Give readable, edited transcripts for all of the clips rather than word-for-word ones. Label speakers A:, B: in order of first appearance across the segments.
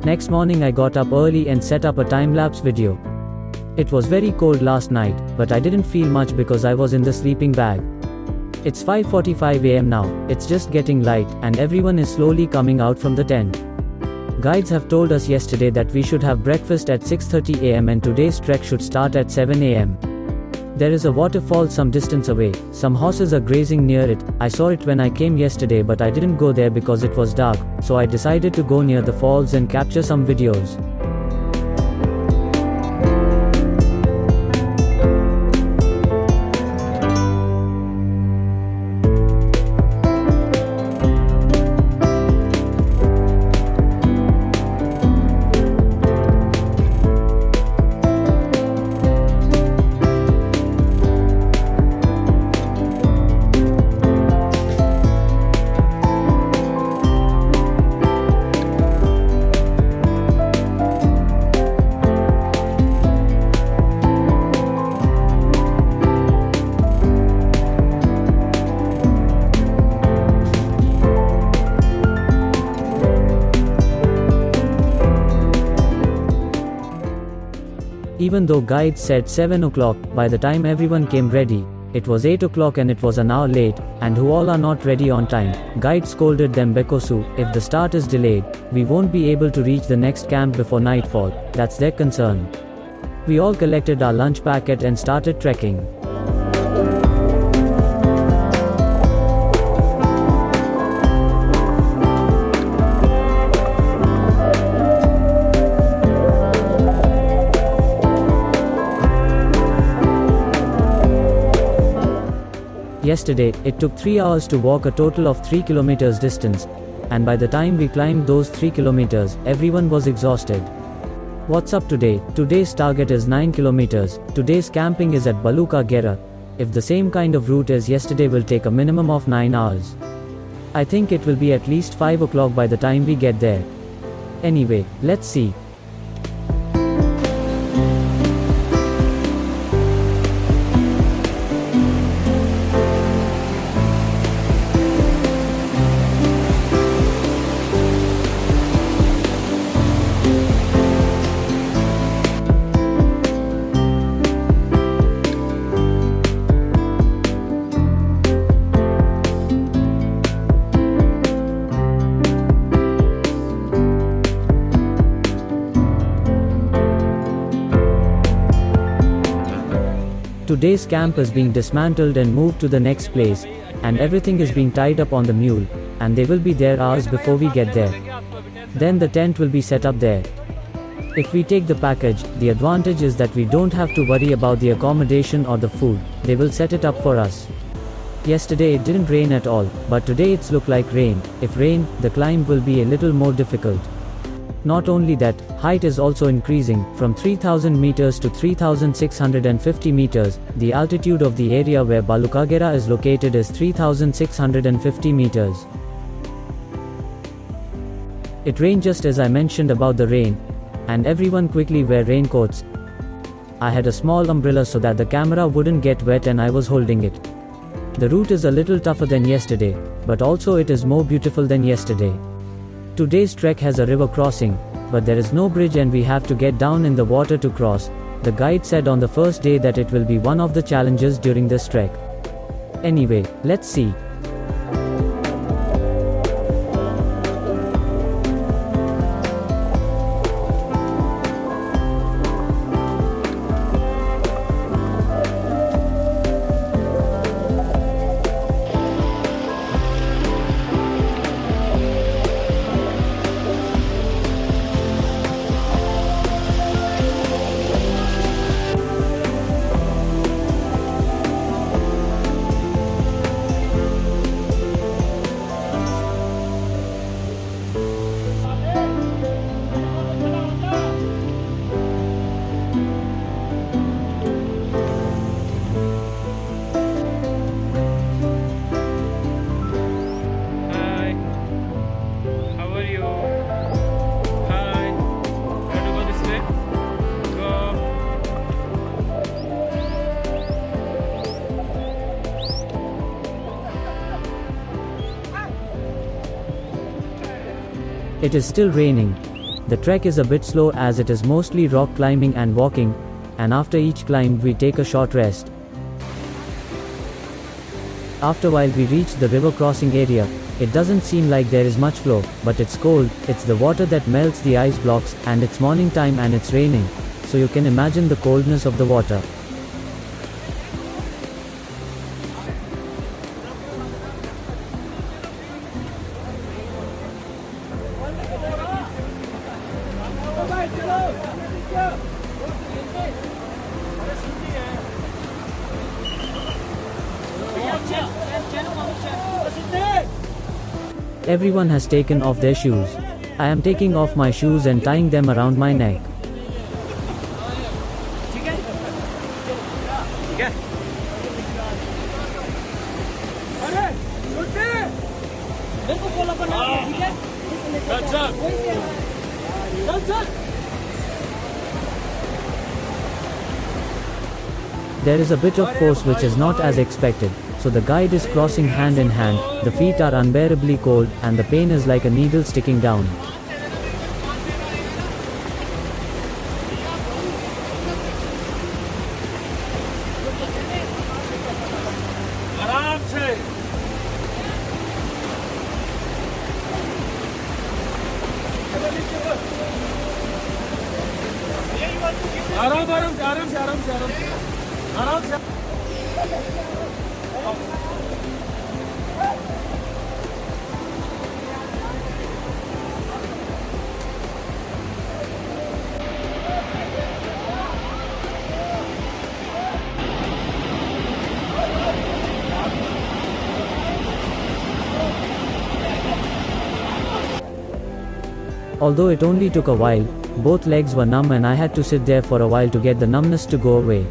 A: Next morning I got up early and set up a time-lapse video. It was very cold last night, but I didn't feel much because I was in the sleeping bag. It's 5:45 am now, it's just getting light, and everyone is slowly coming out from the tent. Guides have told us yesterday that we should have breakfast at 6:30 am and today's trek should start at 7 am. There is a waterfall some distance away, some horses are grazing near it. I saw it when I came yesterday, but I didn't go there because it was dark, so I decided to go near the falls and capture some videos. Even though guides said 7 o'clock, by the time everyone came ready, it was 8 o'clock and it was an hour late, and who all are not ready on time. Guide scolded them because if the start is delayed, we won't be able to reach the next camp before nightfall. That's their concern. We all collected our lunch packet and started trekking. Yesterday, it took 3 hours to walk a total of 3 kilometers distance, and by the time we climbed those 3 kilometers, everyone was exhausted. What's up today? Today's target is 9 kilometers. Today's camping is at Balu Ka Gera. If the same kind of route as yesterday will take a minimum of 9 hours. I think it will be at least 5 o'clock by the time we get there. Anyway, let's see. Today's camp is being dismantled and moved to the next place, and everything is being tied up on the mule, and they will be there hours before we get there. Then the tent will be set up there. If we take the package, the advantage is that we don't have to worry about the accommodation or the food. They will set it up for us. Yesterday it didn't rain at all, but today it's look like rain. If rain, the climb will be a little more difficult. Not only that, height is also increasing, from 3000 meters to 3650 meters. The altitude of the area where Balu Ka Gera is located is 3650 meters. It rained just as I mentioned about the rain, and everyone quickly wear raincoats. I had a small umbrella so that the camera wouldn't get wet and I was holding it. The route is a little tougher than yesterday, but also it is more beautiful than yesterday. Today's trek has a river crossing, but there is no bridge and we have to get down in the water to cross. The guide said on the first day that it will be one of the challenges during this trek. Anyway, let's see. It is still raining. The trek is a bit slow as it is mostly rock climbing and walking, and after each climb we take a short rest. After a while we reach the river crossing area. It doesn't seem like there is much flow, but it's cold, it's the water that melts the ice blocks, and it's morning time and it's raining, so you can imagine the coldness of the water. Everyone has taken off their shoes. I am taking off my shoes and tying them around my neck. There is a bit of force which is not as expected, so the guide is crossing hand in hand, the feet are unbearably cold, and the pain is like a needle sticking down. Although it only took a while, both legs were numb and I had to sit there for a while to get the numbness to go away.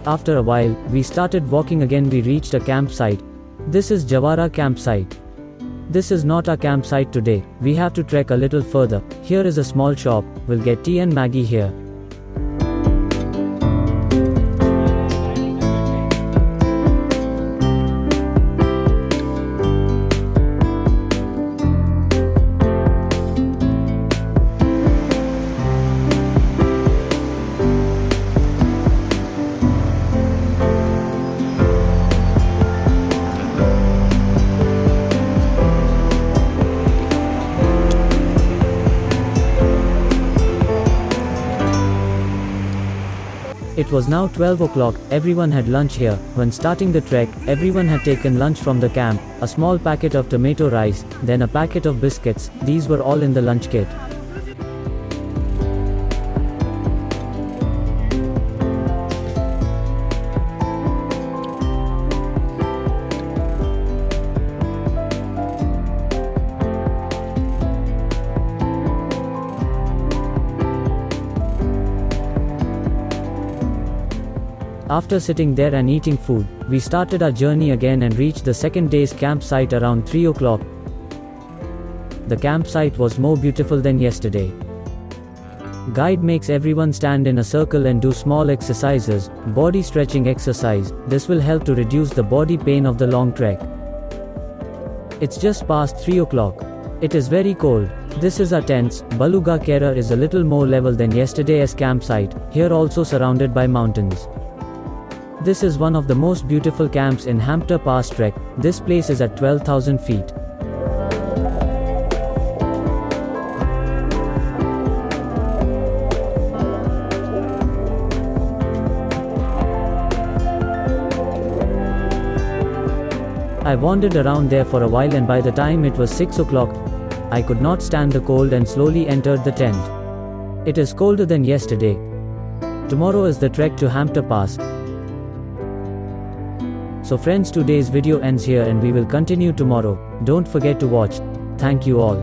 A: After a while, we started walking again. We reached a campsite. This is Jawara campsite. This is not our campsite today, we have to trek a little further. Here is a small shop, we'll get tea and Maggie here. It was now 12 o'clock, everyone had lunch here. When starting the trek, everyone had taken lunch from the camp, a small packet of tomato rice, then a packet of biscuits. These were all in the lunch kit. After sitting there and eating food, we started our journey again and reached the second day's campsite around 3 o'clock. The campsite was more beautiful than yesterday. Guide makes everyone stand in a circle and do small exercises, body stretching exercise. This will help to reduce the body pain of the long trek. It's just past 3 o'clock. It is very cold. This is our tents. Balu Ka Gera is a little more level than yesterday's campsite, here also surrounded by mountains. This is one of the most beautiful camps in Hampta Pass trek. This place is at 12,000 feet. I wandered around there for a while and by the time it was 6 o'clock, I could not stand the cold and slowly entered the tent. It is colder than yesterday. Tomorrow is the trek to Hampta Pass. So friends, today's video ends here and we will continue tomorrow. Don't forget to watch. Thank you all.